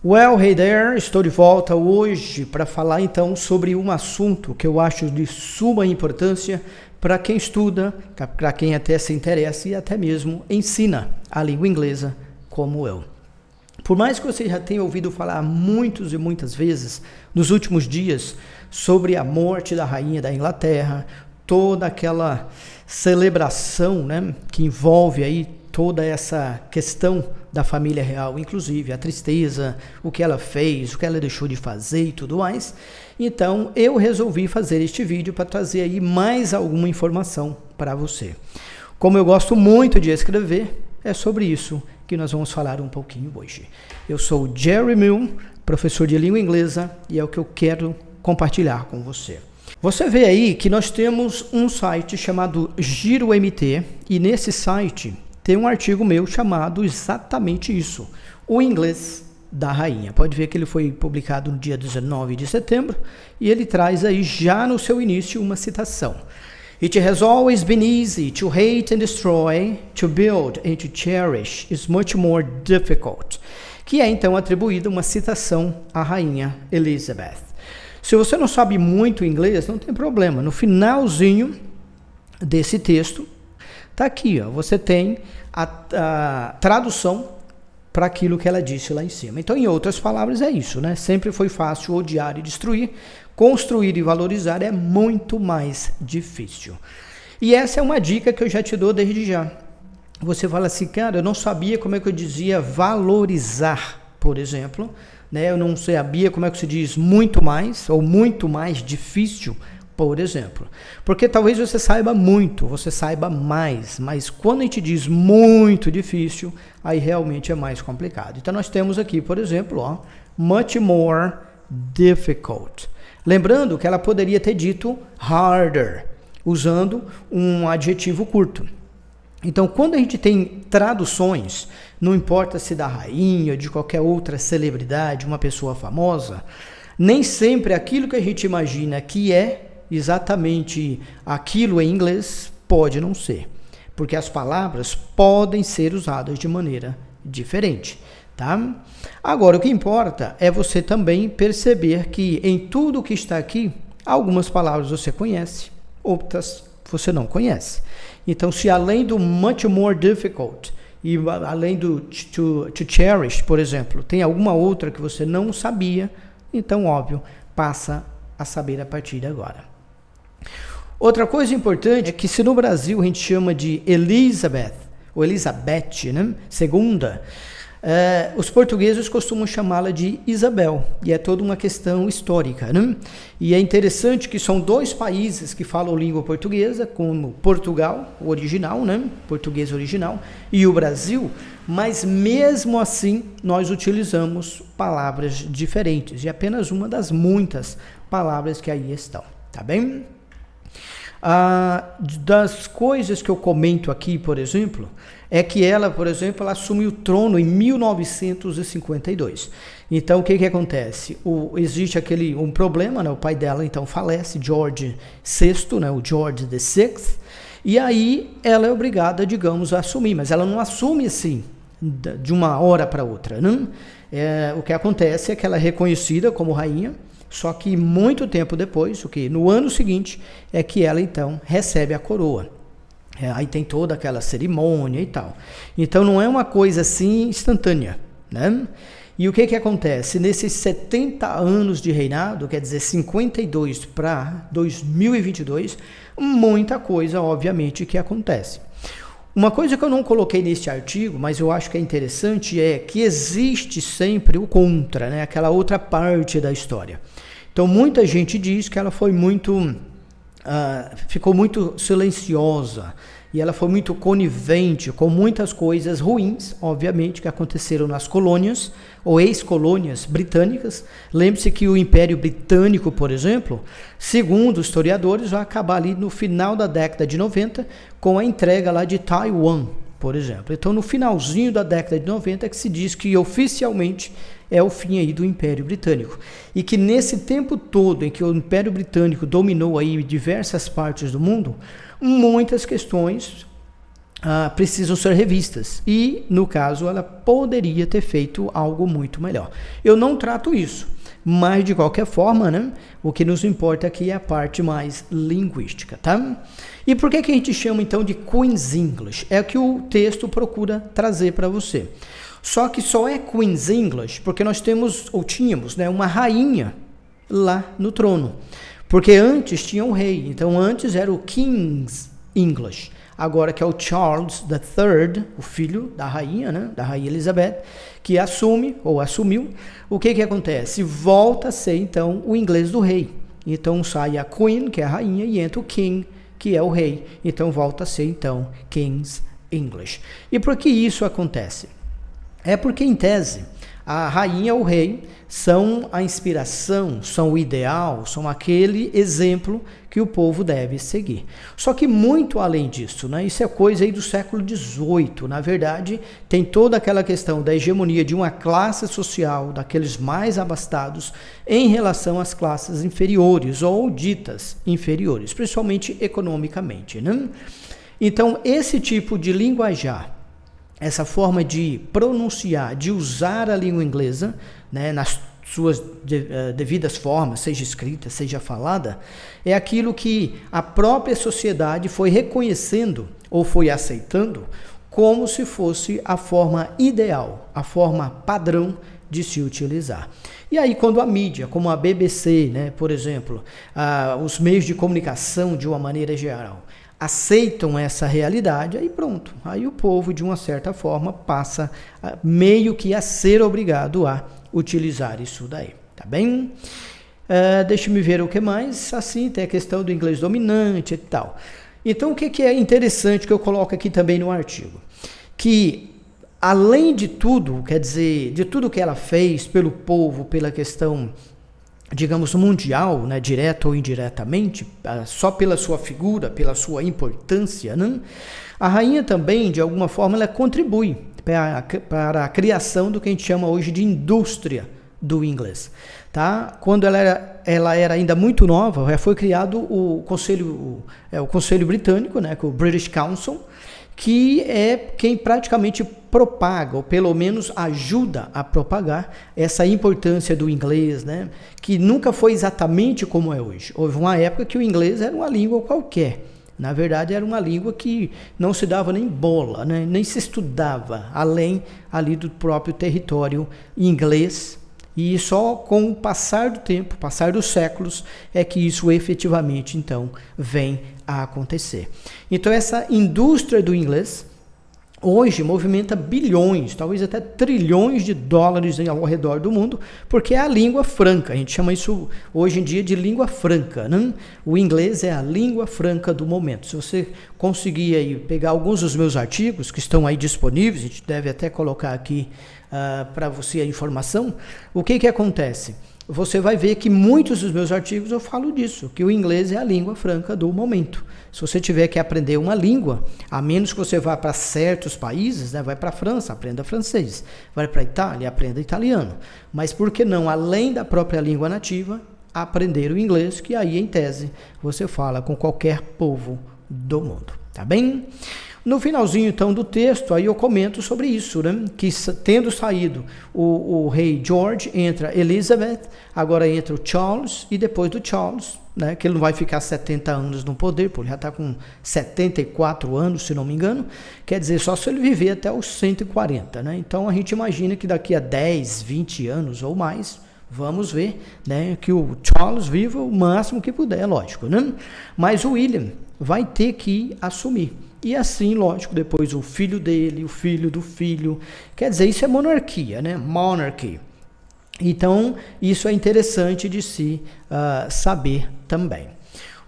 Well, hey there, estou de volta hoje para falar então sobre um assunto que eu acho de suma importância para quem estuda, para quem até se interessa e até mesmo ensina a língua inglesa como eu. Por mais que você já tenha ouvido falar muitas e muitas vezes nos últimos dias sobre a morte da rainha da Inglaterra, toda aquela celebração, né, que envolve aí toda essa questão da família real, inclusive a tristeza, o que ela fez, o que ela deixou de fazer e tudo mais. Então eu resolvi fazer este vídeo para trazer aí mais alguma informação para você. Como eu gosto muito de escrever, é sobre isso que nós vamos falar um pouquinho hoje. Eu sou o Jerry Mill, professor de língua inglesa, e é o que eu quero compartilhar com você. Você vê aí que nós temos um site chamado GiroMT, e nesse site tem um artigo meu chamado exatamente isso, o inglês da rainha. Pode ver que ele foi publicado no dia 19 de setembro e ele traz aí já no seu início uma citação. It has always been easy to hate and destroy, to build and to cherish is much more difficult. Que é então atribuída uma citação à rainha Elizabeth. Se você não sabe muito inglês, não tem problema. No finalzinho desse texto, tá aqui, ó, você tem a tradução para aquilo que ela disse lá em cima. Então, em outras palavras, é isso, né? Sempre foi fácil odiar e destruir, construir e valorizar é muito mais difícil. E essa é uma dica que eu já te dou desde já. Você fala assim, cara, eu não sabia como é que eu dizia valorizar, por exemplo, né? Eu não sabia como é que se diz muito mais, ou muito mais difícil, por exemplo. Porque talvez você saiba muito, você saiba mais, mas quando a gente diz muito difícil, aí realmente é mais complicado. Então nós temos aqui, por exemplo, ó, much more difficult. Lembrando que ela poderia ter dito harder, usando um adjetivo curto. Então, quando a gente tem traduções, não importa se da rainha ou de qualquer outra celebridade, uma pessoa famosa, nem sempre aquilo que a gente imagina que é exatamente aquilo em inglês pode não ser, porque as palavras podem ser usadas de maneira diferente, tá? Agora, o que importa é você também perceber que em tudo que está aqui, algumas palavras você conhece, outras você não conhece. Então, se além do much more difficult e além do to cherish, por exemplo, tem alguma outra que você não sabia, então, óbvio, passa a saber a partir de agora. Outra coisa importante é que se no Brasil a gente chama de Elizabeth, ou Elizabeth, né, segunda, os portugueses costumam chamá-la de Isabel, e é toda uma questão histórica, né? E é interessante que são dois países que falam língua portuguesa, como Portugal, o original, né, português original, e o Brasil, mas mesmo assim nós utilizamos palavras diferentes, e apenas uma das muitas palavras que aí estão, tá bem? Das coisas que eu comento aqui, por exemplo, é que ela, por exemplo, ela assume o trono em 1952. Então, o que acontece? Existe um problema, né? O pai dela, então, falece, George VI, né? O George VI, e aí ela é obrigada, digamos, a assumir, mas ela não assume assim, de uma hora para outra, né? O que acontece é que ela é reconhecida como rainha, só que muito tempo depois, no ano seguinte, é que ela então recebe a coroa. Aí tem toda aquela cerimônia e tal. Então não é uma coisa assim instantânea, né? E o que acontece? Nesses 70 anos de reinado, quer dizer, 52 para 2022, muita coisa, obviamente, que acontece. Uma coisa que eu não coloquei neste artigo, mas eu acho que é interessante, é que existe sempre o contra, né? Aquela outra parte da história. Então, muita gente diz que ela foi ficou muito silenciosa e ela foi muito conivente com muitas coisas ruins, obviamente, que aconteceram nas colônias ou ex-colônias britânicas. Lembre-se que o Império Britânico, por exemplo, segundo historiadores, vai acabar ali no final da década de 90 com a entrega lá de Taiwan, por exemplo. Então, no finalzinho da década de 90 é que se diz que oficialmente é o fim aí do Império Britânico. E que nesse tempo todo em que o Império Britânico dominou aí diversas partes do mundo, muitas questões precisam ser revistas. E, no caso, ela poderia ter feito algo muito melhor. Eu não trato isso, mas, de qualquer forma, né, o que nos importa aqui é a parte mais linguística, tá? E por que a gente chama, então, de Queen's English? É o que o texto procura trazer para você. Só que só é Queen's English porque nós tínhamos, né, uma rainha lá no trono. Porque antes tinha um rei, então antes era o King's English. Agora que é o Charles III, o filho da rainha, né, da rainha Elizabeth, que assumiu, o que acontece? Volta a ser, então, o inglês do rei. Então sai a Queen, que é a rainha, e entra o King, que é o rei. Então volta a ser, então, King's English. E por que isso acontece? É porque, em tese, a rainha ou o rei são a inspiração, são o ideal, são aquele exemplo que o povo deve seguir. Só que muito além disso, né? Isso é coisa aí do século XVIII. Na verdade, tem toda aquela questão da hegemonia de uma classe social, daqueles mais abastados, em relação às classes inferiores ou ditas inferiores, principalmente economicamente, né? Então, esse tipo de linguajar, essa forma de pronunciar, de usar a língua inglesa, né, nas suas devidas formas, seja escrita, seja falada, é aquilo que a própria sociedade foi reconhecendo ou foi aceitando como se fosse a forma ideal, a forma padrão de se utilizar. E aí, quando a mídia, como a BBC, né, por exemplo, os meios de comunicação de uma maneira geral, aceitam essa realidade, aí pronto. Aí o povo, de uma certa forma, passa meio que a ser obrigado a utilizar isso daí, tá bem? Deixa eu ver o que mais. Assim, tem a questão do inglês dominante e tal. Então, o que é interessante que eu coloco aqui também no artigo? Que, além de tudo, quer dizer, de tudo que ela fez pelo povo, pela questão, digamos, mundial, né, direta ou indiretamente, só pela sua figura, pela sua importância, né? A rainha também, de alguma forma, ela contribui para a criação do que a gente chama hoje de indústria do inglês. Tá? Quando ela era ainda muito nova, já foi criado o Conselho Britânico, né, o British Council, que é quem praticamente propaga, ou pelo menos ajuda a propagar essa importância do inglês, né? Que nunca foi exatamente como é hoje. Houve uma época que o inglês era uma língua qualquer. Na verdade, era uma língua que não se dava nem bola, né? Nem se estudava, além ali do próprio território inglês. E só com o passar do tempo, passar dos séculos, é que isso efetivamente, então, vem a acontecer. Então, essa indústria do inglês, hoje, movimenta bilhões, talvez até trilhões de dólares ao redor do mundo, porque é a língua franca. A gente chama isso, hoje em dia, de língua franca, né? O inglês é a língua franca do momento. Se você conseguir aí pegar alguns dos meus artigos, que estão aí disponíveis, a gente deve até colocar aqui para você a informação, o que acontece? Você vai ver que muitos dos meus artigos eu falo disso, que o inglês é a língua franca do momento. Se você tiver que aprender uma língua, a menos que você vá para certos países, né, vai para a França, aprenda francês, vai para a Itália, aprenda italiano. Mas por que não, além da própria língua nativa, aprender o inglês, que aí, em tese, você fala com qualquer povo do mundo, tá bem? No finalzinho, então, do texto, aí eu comento sobre isso, né? Que tendo saído o rei George, entra Elizabeth, agora entra o Charles, e depois do Charles, né, que ele não vai ficar 70 anos no poder, porque ele já está com 74 anos, se não me engano, quer dizer, só se ele viver até os 140, né? Então, a gente imagina que daqui a 10, 20 anos ou mais, vamos ver, né, que o Charles viva o máximo que puder, lógico, né? Mas o William vai ter que assumir. E assim, lógico, depois o filho dele, o filho do filho. Quer dizer, isso é monarquia, né? Monarchy. Então, isso é interessante de se saber também.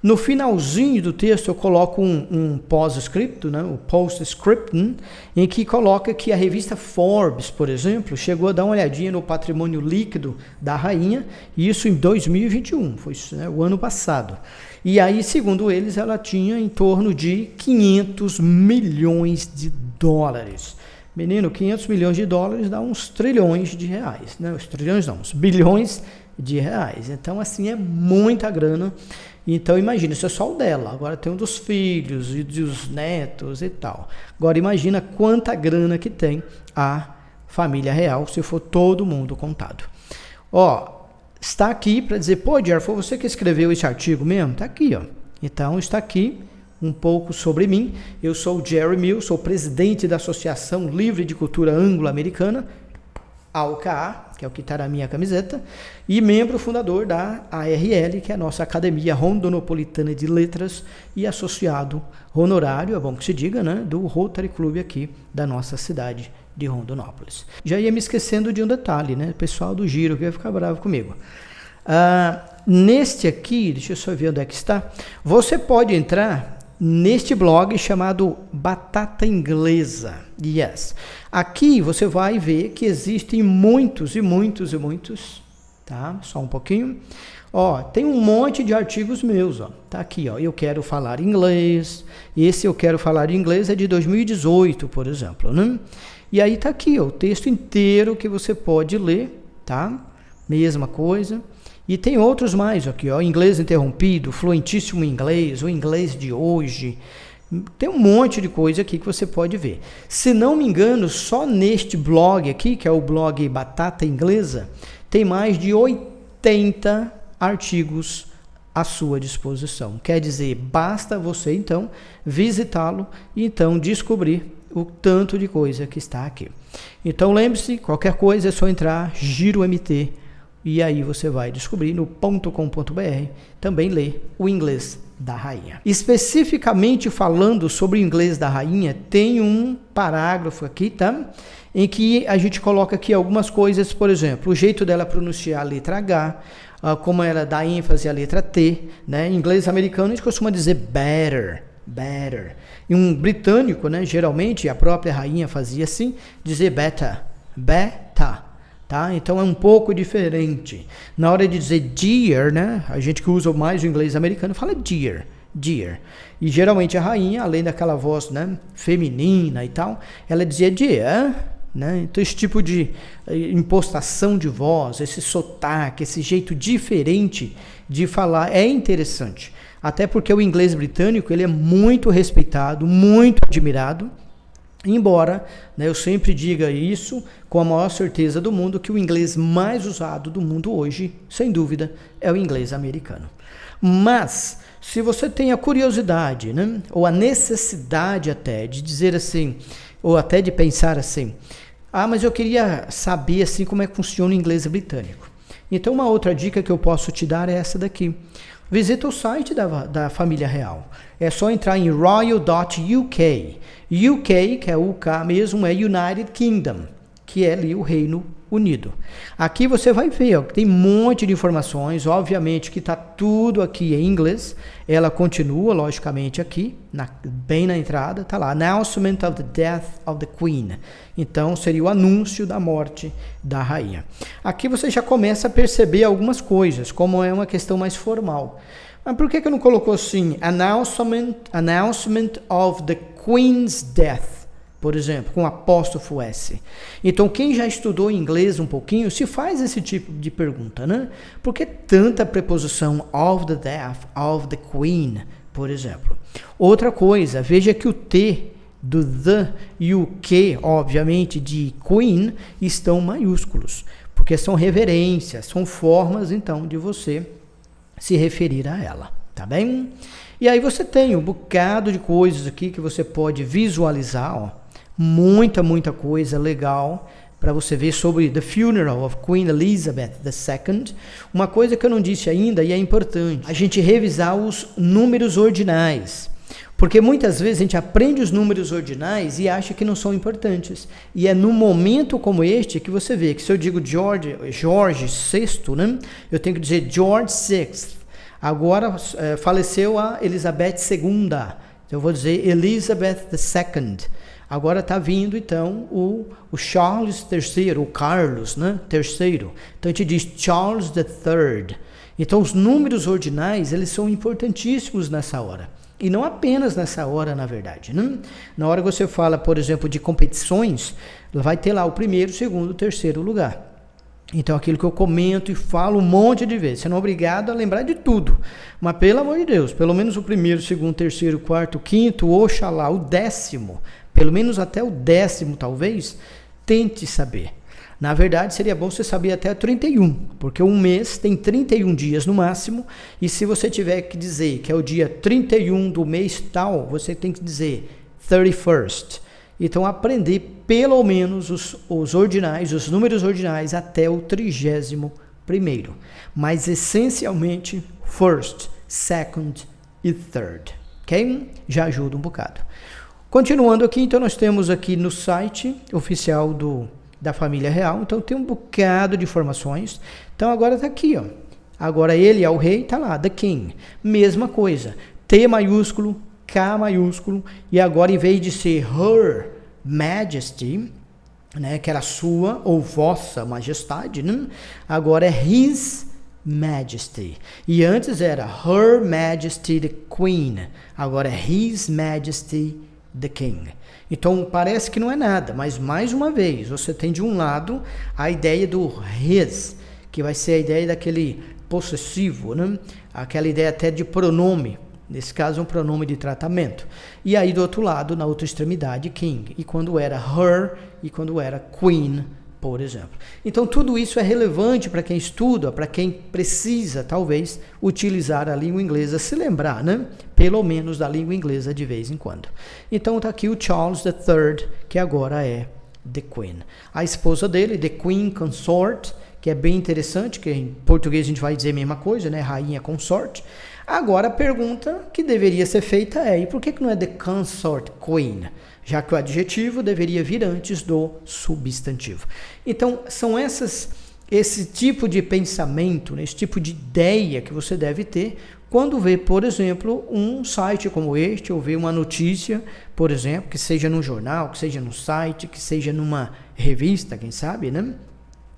No finalzinho do texto, eu coloco um post-script, né? O post-script, em que coloca que a revista Forbes, por exemplo, chegou a dar uma olhadinha no patrimônio líquido da rainha, isso em 2021, foi, né, o ano passado. E aí, segundo eles, ela tinha em torno de 500 milhões de dólares. Menino, 500 milhões de dólares dá uns trilhões de reais, né? Os trilhões não, uns bilhões de reais. Então, assim, é muita grana. Então, imagina, isso é só o dela. Agora tem um dos filhos e dos netos e tal. Agora, imagina quanta grana que tem a família real, se for todo mundo contado. Ó, está aqui para dizer, pô, Jerry, foi você que escreveu esse artigo mesmo? Está aqui, ó. Então, está aqui um pouco sobre mim. Eu sou o Jerry Mills, sou presidente da Associação Livre de Cultura Anglo-Americana, AUCA, que é o que está na minha camiseta, e membro fundador da ARL, que é a nossa Academia Rondonopolitana de Letras, e associado honorário, é bom que se diga, né, do Rotary Club aqui da nossa cidade de Rondonópolis. Já ia me esquecendo de um detalhe, né, o pessoal do Giro que ia ficar bravo comigo. Neste aqui, deixa eu só ver onde é que está, você pode entrar neste blog chamado Batata Inglesa. Yes. Aqui você vai ver que existem muitos, tá? Só um pouquinho. Ó, tem um monte de artigos meus, ó. Tá aqui, ó. Eu quero falar inglês. Esse eu quero falar inglês é de 2018, por exemplo, né? E aí tá aqui, ó, o texto inteiro que você pode ler, tá? Mesma coisa. E tem outros mais aqui, ó, inglês interrompido, fluentíssimo inglês, o inglês de hoje. Tem um monte de coisa aqui que você pode ver. Se não me engano, só neste blog aqui, que é o blog Batata Inglesa, tem mais de 80 artigos à sua disposição. Quer dizer, basta você então visitá-lo e então descobrir o tanto de coisa que está aqui. Então lembre-se, qualquer coisa é só entrar Giro MT e aí você vai descobrir no .com.br, também ler o inglês da rainha. Especificamente falando sobre o inglês da rainha, tem um parágrafo aqui, tá? Em que a gente coloca aqui algumas coisas, por exemplo, o jeito dela pronunciar a letra H, como ela dá ênfase à letra T, né? Em inglês americano a gente costuma dizer better. E um britânico, né, geralmente, a própria rainha fazia assim, dizer beta. Tá? Então é um pouco diferente. Na hora de dizer dear, né, a gente que usa mais o inglês americano fala dear. E geralmente a rainha, além daquela voz, né, feminina e tal, ela dizia dear, né? Então esse tipo de impostação de voz, esse sotaque, esse jeito diferente de falar é interessante. Até porque o inglês britânico ele é muito respeitado, muito admirado. Embora, né, eu sempre diga isso com a maior certeza do mundo, que o inglês mais usado do mundo hoje, sem dúvida, é o inglês americano. Mas, se você tem a curiosidade, né, ou a necessidade até de dizer assim, ou até de pensar assim, mas eu queria saber assim como é que funciona o inglês britânico. Então, uma outra dica que eu posso te dar é essa daqui. Visita o site da família real. É só entrar em royal.uk. UK, que é o UK mesmo, é United Kingdom, que é ali o Reino Unido. Aqui você vai ver, ó, tem um monte de informações, obviamente que está tudo aqui em inglês. Ela continua, logicamente, aqui, bem na entrada, está lá, Announcement of the Death of the Queen. Então, seria o anúncio da morte da rainha. Aqui você já começa a perceber algumas coisas, como é uma questão mais formal. Mas por que não colocou assim, Announcement of the Queen's Death, por exemplo, com apóstrofo S? Então, quem já estudou inglês um pouquinho, se faz esse tipo de pergunta, né? Por que tanta preposição of the death, of the Queen, por exemplo? Outra coisa, veja que o T do the e o Q, obviamente, de Queen, estão maiúsculos, porque são reverências, são formas, então, de você se referir a ela, tá bem? E aí você tem um bocado de coisas aqui que você pode visualizar, ó, muita coisa legal para você ver sobre The Funeral of Queen Elizabeth II. Uma coisa que eu não disse ainda e é importante, a gente revisar os números ordinais, porque muitas vezes a gente aprende os números ordinais e acha que não são importantes, e é num momento como este que você vê que se eu digo George VI, né, eu tenho que dizer George VI. Agora faleceu a Elizabeth II, então eu vou dizer Elizabeth II. Agora está vindo então o Charles III, o Carlos, né, terceiro. Então a gente diz Charles III. Então os números ordinais eles são importantíssimos nessa hora. E não apenas nessa hora, na verdade, né? Na hora que você fala, por exemplo, de competições, vai ter lá o primeiro, segundo, terceiro lugar. Então, aquilo que eu comento e falo um monte de vezes. Você não é obrigado a lembrar de tudo. Mas, pelo amor de Deus, pelo menos o primeiro, segundo, terceiro, quarto, quinto, oxalá, o 10º, pelo menos até o 10º, talvez, tente saber. Na verdade, seria bom você saber até 31, porque um mês tem 31 dias no máximo, e se você tiver que dizer que é o dia 31 do mês tal, você tem que dizer 31st. Então, aprender pelo menos os ordinais, os números ordinais até o 31º. Mas, essencialmente, first, second e third. Ok? Já ajuda um bocado. Continuando aqui, então, nós temos aqui no site oficial da família real. Então, tem um bocado de informações. Então, agora está aqui, ó. Agora, ele é o rei, está lá, the king. Mesma coisa. T maiúsculo, K maiúsculo, e agora, em vez de ser Her Majesty, né, que era sua ou vossa majestade, né, agora é His Majesty. E antes era Her Majesty the Queen, agora é His Majesty the King. Então parece que não é nada, mas mais uma vez, você tem de um lado a ideia do His, que vai ser a ideia daquele possessivo, né, aquela ideia até de pronome. Nesse caso, um pronome de tratamento. E aí, do outro lado, na outra extremidade, king. E quando era her e quando era queen, por exemplo. Então, tudo isso é relevante para quem estuda, para quem precisa, talvez, utilizar a língua inglesa, se lembrar, né? Pelo menos da língua inglesa de vez em quando. Então, está aqui o Charles III, que agora é the Queen. A esposa dele, the Queen Consort, que é bem interessante, que em português a gente vai dizer a mesma coisa, né? Rainha consorte. Agora, a pergunta que deveria ser feita é, e por que não é the consort queen? Já que o adjetivo deveria vir antes do substantivo. Então, são esse tipo de pensamento, esse tipo de ideia que você deve ter quando vê, por exemplo, um site como este, ou vê uma notícia, por exemplo, que seja num jornal, que seja num site, que seja numa revista, quem sabe, né?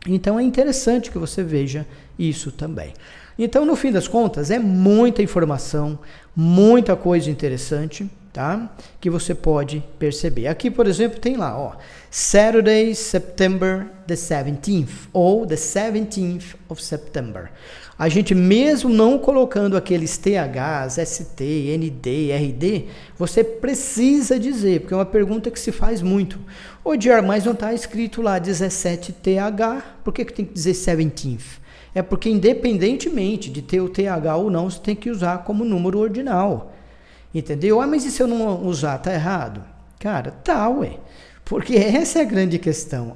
Então, é interessante que você veja isso também. Então, no fim das contas, é muita informação, muita coisa interessante, tá? Que você pode perceber. Aqui, por exemplo, tem lá, ó, Saturday, September the 17th, ou the 17th of September. A gente mesmo não colocando aqueles THs, ST, ND, RD, você precisa dizer, porque é uma pergunta que se faz muito. Ô, Diar, mas não está escrito lá 17TH, por que tem que dizer 17th? É porque independentemente de ter o TH ou não, você tem que usar como número ordinal. Entendeu? Ah, mas e se eu não usar? Tá errado? Cara, tá, ué. Porque essa é a grande questão.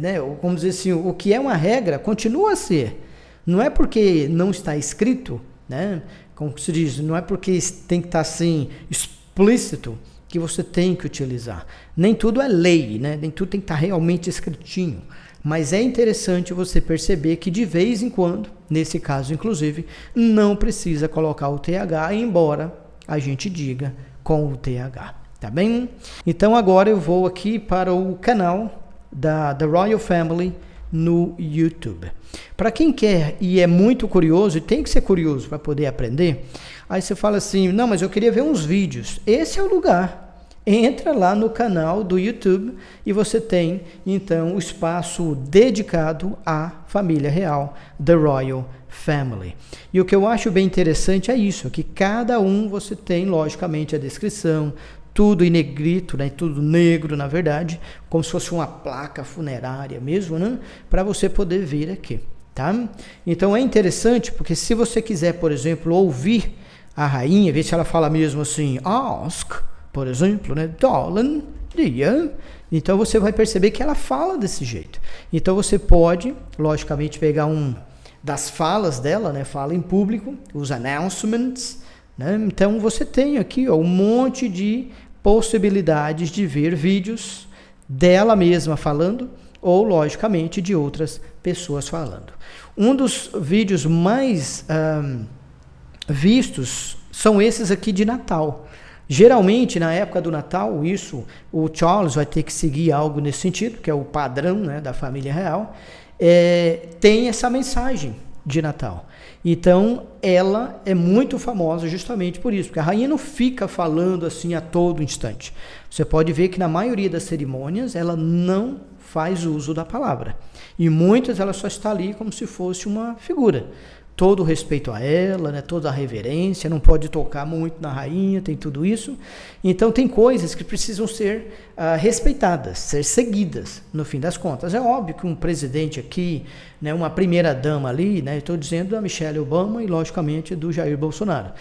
Né? Vamos dizer assim, o que é uma regra continua a ser. Não é porque não está escrito, né? Como se diz, não é porque tem que estar assim explícito que você tem que utilizar. Nem tudo é lei, né? Nem tudo tem que estar realmente escritinho. Mas é interessante você perceber que de vez em quando, nesse caso inclusive, não precisa colocar o TH, embora a gente diga com o TH, tá bem? Então agora eu vou aqui para o canal da Royal Family no YouTube. Para quem quer e é muito curioso, e tem que ser curioso para poder aprender, aí você fala assim, não, mas eu queria ver uns vídeos. Esse é o lugar. Entra lá no canal do YouTube e você tem, então, o espaço dedicado à família real, The Royal Family. E o que eu acho bem interessante é isso, que cada um você tem, logicamente, a descrição, tudo em negrito, né? Tudo negro, na verdade, como se fosse uma placa funerária mesmo, né? Para você poder ver aqui, tá? Então, é interessante, porque se você quiser, por exemplo, ouvir a rainha, ver se ela fala mesmo assim, ask, por exemplo, né? Darling, dear. Então você vai perceber que ela fala desse jeito. Então você pode, logicamente, pegar das falas dela, né? Fala em público, os announcements, né? Então você tem aqui, ó, um monte de possibilidades de ver vídeos dela mesma falando ou, logicamente, de outras pessoas falando. Um dos vídeos mais vistos são esses aqui de Natal. Geralmente, na época do Natal, o Charles vai ter que seguir algo nesse sentido, que é o padrão, né, da família real, tem essa mensagem de Natal. Então, ela é muito famosa justamente por isso, porque a rainha não fica falando assim a todo instante. Você pode ver que na maioria das cerimônias ela não faz uso da palavra. E muitas ela só está ali como se fosse uma figura. Todo o respeito a ela, né, toda a reverência, não pode tocar muito na rainha, tem tudo isso. Então tem coisas que precisam ser respeitadas, ser seguidas, no fim das contas. É óbvio que um presidente aqui, né, uma primeira-dama ali, né, estou dizendo da Michelle Obama e, logicamente, do Jair Bolsonaro.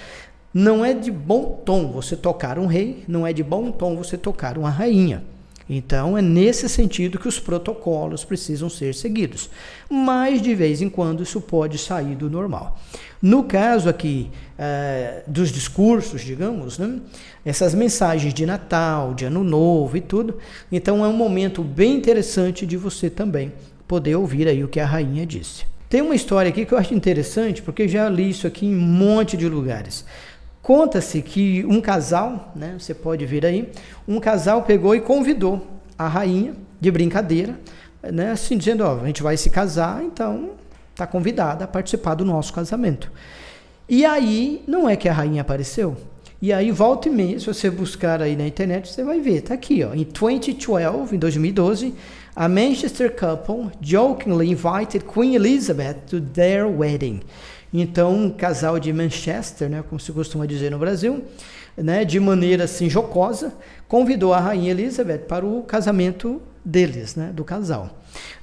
Não é de bom tom você tocar um rei, não é de bom tom você tocar uma rainha. Então, é nesse sentido que os protocolos precisam ser seguidos. Mas, de vez em quando, isso pode sair do normal. No caso aqui dos discursos, digamos, né, essas mensagens de Natal, de Ano Novo e tudo, então é um momento bem interessante de você também poder ouvir aí o que a rainha disse. Tem uma história aqui que eu acho interessante, porque já li isso aqui em um monte de lugares. Conta-se que um casal, né, você pode ver aí, um casal pegou e convidou a rainha de brincadeira, né, assim dizendo, ó, a gente vai se casar, então está convidada a participar do nosso casamento. E aí, não é que a rainha apareceu? E aí, volta e meia, se você buscar aí na internet, você vai ver, tá aqui, ó, em 2012, em 2012, a Manchester couple jokingly invited Queen Elizabeth to their wedding. Então, um casal de Manchester, né, como se costuma dizer no Brasil, né, de maneira assim jocosa, convidou a rainha Elizabeth para o casamento deles, né, do casal.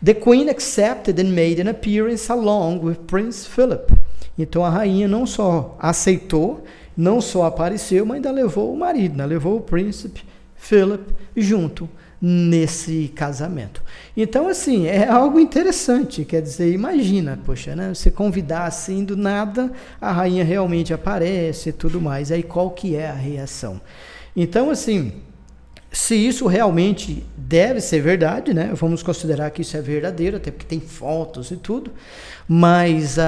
The Queen accepted and made an appearance along with Prince Philip. Então, a rainha não só aceitou, não só apareceu, mas ainda levou o marido, né, levou o príncipe Philip junto nesse casamento. Então, assim, é algo interessante, quer dizer, imagina, poxa, né, você convidar assim do nada, a rainha realmente aparece e tudo mais, aí qual que é a reação? Então, assim, se isso realmente deve ser verdade, né, vamos considerar que isso é verdadeiro, até porque tem fotos e tudo, mas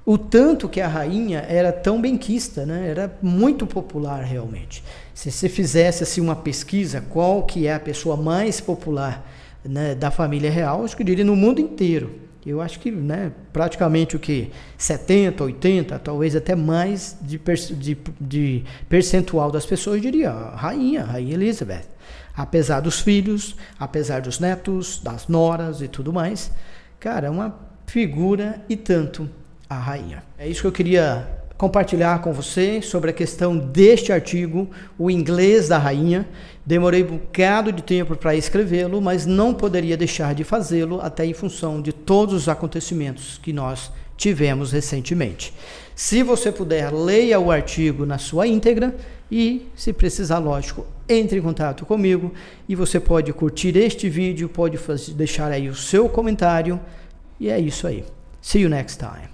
o tanto que a rainha era tão benquista, né, era muito popular realmente. Se você fizesse assim uma pesquisa, qual que é a pessoa mais popular, né, da família real, acho que eu diria no mundo inteiro. Eu acho que, né, praticamente o que 70, 80, talvez até mais de percentual das pessoas diria a rainha Elizabeth. Apesar dos filhos, apesar dos netos, das noras e tudo mais, cara, é uma figura e tanto a rainha. É isso que eu queria compartilhar com você sobre a questão deste artigo, o inglês da rainha. Demorei um bocado de tempo para escrevê-lo, mas não poderia deixar de fazê-lo, até em função de todos os acontecimentos que nós tivemos recentemente. Se você puder, leia o artigo na sua íntegra e, se precisar, lógico, entre em contato comigo e você pode curtir este vídeo, pode deixar aí o seu comentário e é isso aí. See you next time.